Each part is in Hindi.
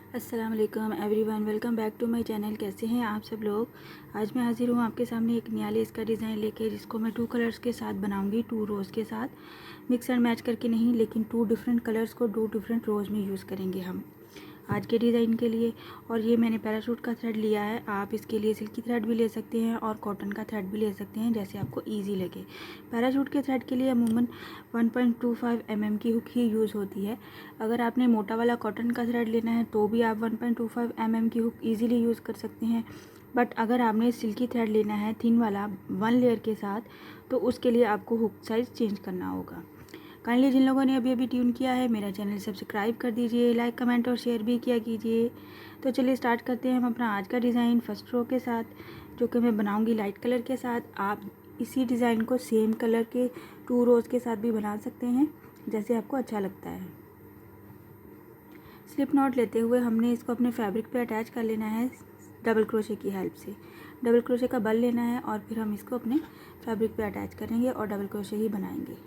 अस्सलाम वालेकुम everyone, welcome back to my channel. कैसे हैं आप सब लोग। आज मैं हाजिर हूँ आपके सामने एक नया लेस का डिज़ाइन लेके, जिसको मैं 2 कलर्स के साथ बनाऊंगी। 2 रोज़ के साथ मिक्स एंड मैच करके नहीं, लेकिन 2 डिफरेंट कलर्स को 2 डिफरेंट रोज़ में यूज़ करेंगे हम आज के डिज़ाइन के लिए। और ये मैंने पैराशूट का थ्रेड लिया है। आप इसके लिए सिल्की थ्रेड भी ले सकते हैं और कॉटन का थ्रेड भी ले सकते हैं, जैसे आपको ईजी लगे। पैराशूट के थ्रेड के लिए अमूमन 1.25 mm की हुक ही यूज़ होती है। अगर आपने मोटा वाला कॉटन का थ्रेड लेना है तो भी आप 1.25 mm की हुक ईज़िली यूज़ कर सकते हैं। बट अगर आपने सिल्की थ्रेड लेना है थिन वाला 1 लेयर के साथ, तो उसके लिए आपको हुक साइज़ चेंज करना होगा। काइंडली जिन लोगों ने अभी अभी ट्यून किया है, मेरा चैनल सब्सक्राइब कर दीजिए, लाइक कमेंट और शेयर भी किया कीजिए। तो चलिए स्टार्ट करते हैं हम अपना आज का डिज़ाइन फर्स्ट रो के साथ, जो कि मैं बनाऊंगी लाइट कलर के साथ। आप इसी डिज़ाइन को सेम कलर के 2 रोज़ के साथ भी बना सकते हैं, जैसे आपको अच्छा लगता है। स्लिप नॉट लेते हुए हमने इसको अपने फैब्रिक पे अटैच कर लेना है डबल क्रोशे की हेल्प से। डबल क्रोशे का बल लेना है और फिर हम इसको अपने फैब्रिक पे अटैच करेंगे और डबल क्रोशे ही बनाएंगे।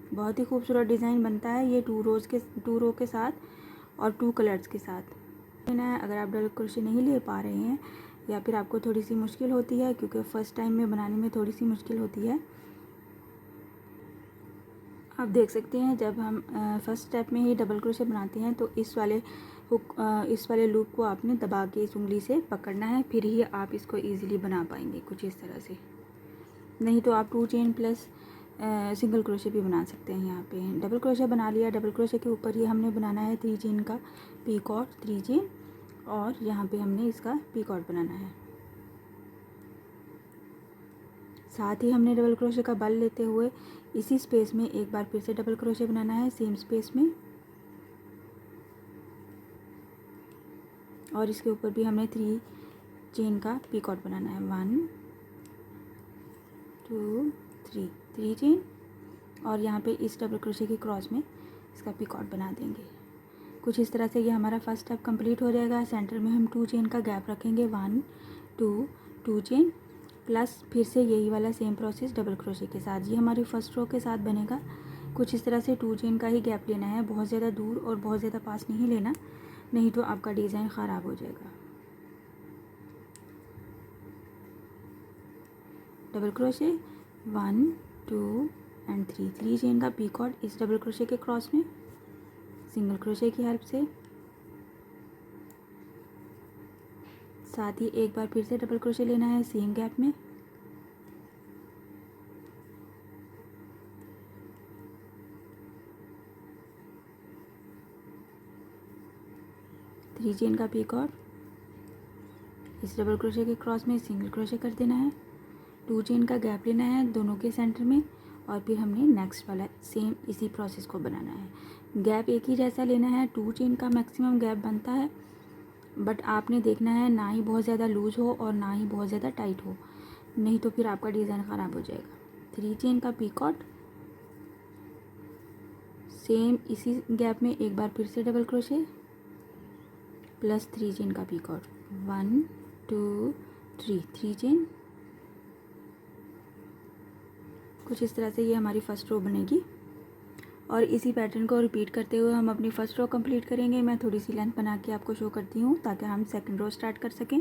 बहुत ही खूबसूरत डिज़ाइन बनता है ये 2 रो के साथ और 2 कलर्स के साथ लेना है। अगर आप डबल क्रोशे नहीं ले पा रहे हैं या फिर आपको थोड़ी सी मुश्किल होती है, क्योंकि फ़र्स्ट टाइम में बनाने में थोड़ी सी मुश्किल होती है, आप देख सकते हैं जब हम फर्स्ट स्टेप में ही डबल क्रोशे बनाते हैं तो इस वाले लूप को आपने दबा के इस उंगली से पकड़ना है, फिर ही आप इसको इजीली बना पाएंगे कुछ इस तरह से। नहीं तो आप 2 चेन प्लस सिंगल क्रोशे भी बना सकते हैं। यहाँ पे डबल क्रोशे बना लिया। डबल क्रोशे के ऊपर ही हमने बनाना है 3 चेन का पीकॉट 3 चेन, और यहाँ पे हमने इसका पीकॉट बनाना है। साथ ही हमने डबल क्रोशे का बल लेते हुए इसी स्पेस में एक बार फिर से डबल क्रोशे बनाना है सेम स्पेस में, और इसके ऊपर भी हमने 3 चेन का पीकॉट बनाना है। 1 2 3 चेन, और यहाँ पे इस डबल क्रोशे के क्रॉस में इसका पीकॉट बना देंगे। कुछ इस तरह से ये हमारा फर्स्ट स्टेप कंप्लीट हो जाएगा। सेंटर में हम 2 चेन का गैप रखेंगे, 1 2 चेन प्लस फिर से यही वाला सेम प्रोसेस डबल क्रोशे के साथ। ये हमारी फर्स्ट रो के साथ बनेगा। कुछ इस तरह से 2 चेन का ही गैप लेना है, बहुत ज़्यादा दूर और बहुत ज़्यादा पास नहीं लेना, नहीं तो आपका डिज़ाइन ख़राब हो जाएगा। डबल क्रोशे 1 2 एंड 3 चेन का पीकॉट इस डबल क्रोशे के क्रॉस में सिंगल क्रोशे की हेल्प से। साथ ही एक बार फिर से डबल क्रोशे लेना है सेम गैप में, थ्री चेन का पीकॉट इस डबल क्रोशे के क्रॉस में सिंगल क्रोशे कर देना है। 2 चेन का गैप लेना है दोनों के सेंटर में, और फिर हमने नेक्स्ट वाला सेम इसी प्रोसेस को बनाना है। गैप एक ही जैसा लेना है। 2 चेन का मैक्सिमम गैप बनता है, बट आपने देखना है ना ही बहुत ज़्यादा लूज हो और ना ही बहुत ज़्यादा टाइट हो, नहीं तो फिर आपका डिज़ाइन ख़राब हो जाएगा। 3 चेन का पीकॉट सेम इसी गैप में एक बार फिर से डबल क्रोशे प्लस 3 चेन का पीकॉट 1 2 3 चेन। कुछ इस तरह से ये हमारी फर्स्ट रो बनेगी, और इसी पैटर्न को रिपीट करते हुए हम अपनी फर्स्ट रो कंप्लीट करेंगे। मैं थोड़ी सी लेंथ बना के आपको शो करती हूँ ताकि हम सेकंड रो स्टार्ट कर सकें।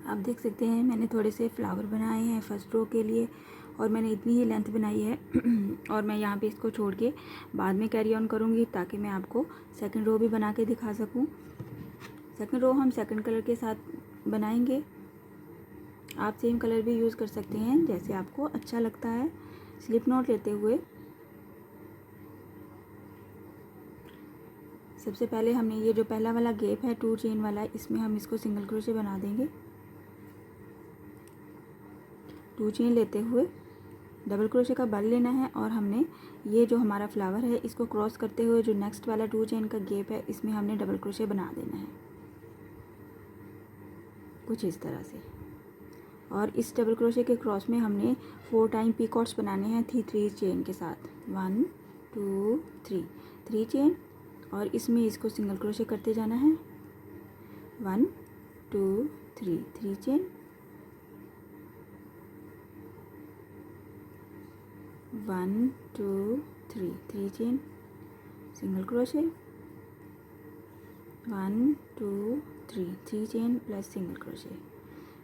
आप देख सकते हैं मैंने थोड़े से फ्लावर बनाए हैं फर्स्ट रो के लिए, और मैंने इतनी ही लेंथ बनाई है और मैं यहाँ पे इसको छोड़ के बाद में कैरी ऑन करूँगी ताकि मैं आपको सेकंड रो भी बना के दिखा सकूँ। सेकंड रो हम सेकंड कलर के साथ बनाएंगे। आप सेम कलर भी यूज़ कर सकते हैं जैसे आपको अच्छा लगता है। स्लिप नॉट लेते हुए सबसे पहले हमने ये जो पहला वाला गैप है 2 चेन वाला, इसमें हम इसको सिंगल क्रोशे बना देंगे। 2 चेन लेते हुए डबल क्रोशे का बल लेना है, और हमने ये जो हमारा फ्लावर है इसको क्रॉस करते हुए जो नेक्स्ट वाला 2 चेन का गैप है इसमें हमने डबल क्रोशे बना देना है कुछ इस तरह से। और इस डबल क्रोशे के क्रॉस में हमने 4 टाइम पीकॉट्स बनाने हैं 3 चेन के साथ। 1 2 3 चेन, और इसमें इसको सिंगल क्रोशे करते जाना है। 1 2 3 chain, 1 2 3 3 chain, single crochet, 1 2 3 3 chain plus single crochet.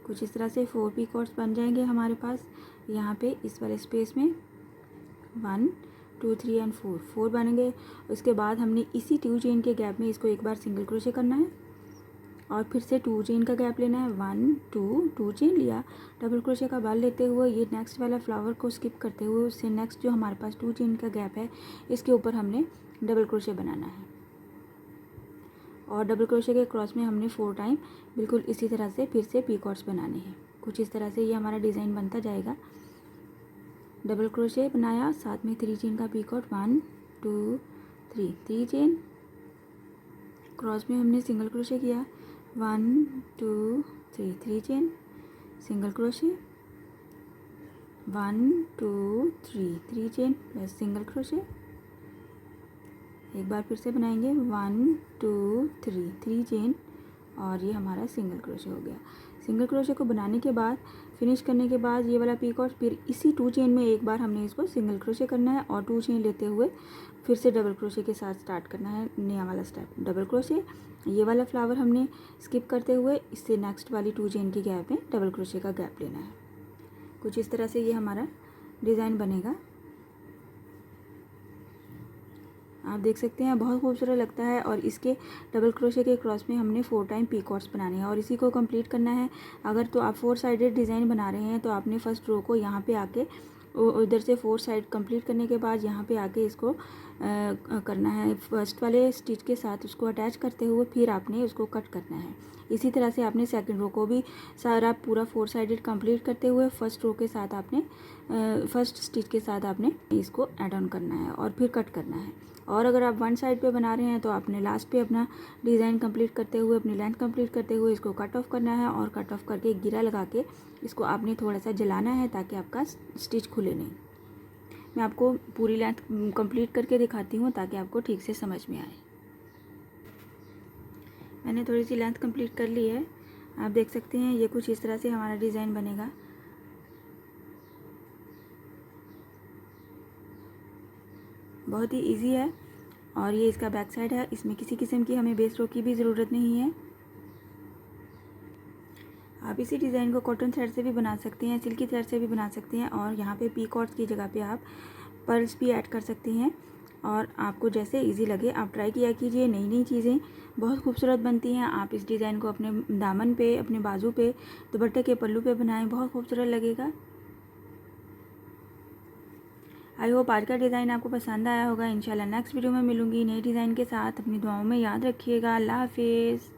कुछ इस तरह से 4 पीकॉट्स बन जाएंगे हमारे पास यहाँ पे इस वाले स्पेस में। 1 2 3 एंड 4 बनेंगे। उसके बाद हमने इसी 2 चेन के गैप में इसको एक बार सिंगल क्रोशे करना है और फिर से 2 चेन का गैप लेना है। 1 2 चेन लिया, डबल क्रोशे का बाल लेते हुए ये नेक्स्ट वाला फ्लावर को स्किप करते हुए उससे नेक्स्ट जो हमारे पास 2 चेन का गैप है इसके ऊपर हमने डबल क्रोशे बनाना है और डबल क्रोशे के क्रॉस में हमने 4 टाइम बिल्कुल इसी तरह से फिर से पीकॉट्स बनाने हैं। कुछ इस तरह से ये हमारा डिज़ाइन बनता जाएगा। डबल क्रोशे बनाया, साथ में 3 चेन का पीकॉट, 1 2 3 3 चेन, क्रॉस में हमने सिंगल क्रोशे किया, 1 2 3 3 chain, single crochet, 1 2 3 3 chain plus single crochet. एक बार फिर से बनाएंगे, 1 2 3 3 चेन और ये हमारा सिंगल क्रोशे हो गया। सिंगल क्रोशे को बनाने के बाद फिनिश करने के बाद ये वाला पीकॉट फिर इसी 2 चेन में एक बार हमने इसको सिंगल क्रोशे करना है और 2 चेन लेते हुए फिर से डबल क्रोशे के साथ स्टार्ट करना है नया वाला स्टेप। डबल क्रोशे, ये वाला फ्लावर हमने स्किप करते हुए इससे नेक्स्ट वाली 2 चेन की गैप में डबल क्रोशे का गैप लेना है। कुछ इस तरह से ये हमारा डिज़ाइन बनेगा। आप देख सकते हैं बहुत खूबसूरत लगता है और इसके डबल क्रोशे के क्रॉस में हमने 4 टाइम पीकॉट्स बनाने हैं और इसी को कंप्लीट करना है। अगर तो आप 4 साइडेड डिज़ाइन बना रहे हैं तो आपने फर्स्ट रो को यहाँ पे आके उधर से 4 साइड कंप्लीट करने के बाद यहाँ पे आके इसको करना है फर्स्ट वाले स्टिच के साथ उसको अटैच करते हुए फिर आपने उसको कट करना है। इसी तरह से आपने सेकंड रो को भी सारा पूरा 4 साइडेड कंप्लीट करते हुए फर्स्ट रो के साथ आपने फर्स्ट स्टिच के साथ आपने इसको ऐड ऑन करना है और फिर कट करना है। और अगर आप 1 साइड पे बना रहे हैं तो आपने लास्ट पे अपना डिज़ाइन कंप्लीट करते हुए अपनी लेंथ कंप्लीट करते हुए इसको कट ऑफ करना है और कट ऑफ करके गिरा लगा के इसको आपने थोड़ा सा जलाना है ताकि आपका स्टिच खुले नहीं। मैं आपको पूरी लेंथ कंप्लीट करके दिखाती हूँ ताकि आपको ठीक से समझ में आए। मैंने थोड़ी सी लेंथ कंप्लीट कर ली है। आप देख सकते हैं ये कुछ इस तरह से हमारा डिज़ाइन बनेगा। बहुत ही इजी है और ये इसका बैक साइड है। इसमें किसी किस्म की हमें बेस रो की भी ज़रूरत नहीं है। आप इसी डिज़ाइन को कॉटन थ्रेड से भी बना सकते हैं, सिल्की थ्रेड से भी बना सकते हैं और यहाँ पे पीकॉट्स की जगह पे आप पर्ल्स भी ऐड कर सकते हैं और आपको जैसे इजी लगे आप ट्राई किया कीजिए। नई नई चीज़ें बहुत खूबसूरत बनती हैं। आप इस डिज़ाइन को अपने दामन पे, अपने बाजू पे, दुपट्टे के पल्लू पे बनाएं, बहुत खूबसूरत लगेगा। आई होप आज का डिज़ाइन आपको पसंद आया होगा। इंशाल्लाह नेक्स्ट वीडियो में मिलूंगी नए डिज़ाइन के साथ। अपनी दुआओं में याद रखिएगा। अल्लाह हाफिज़।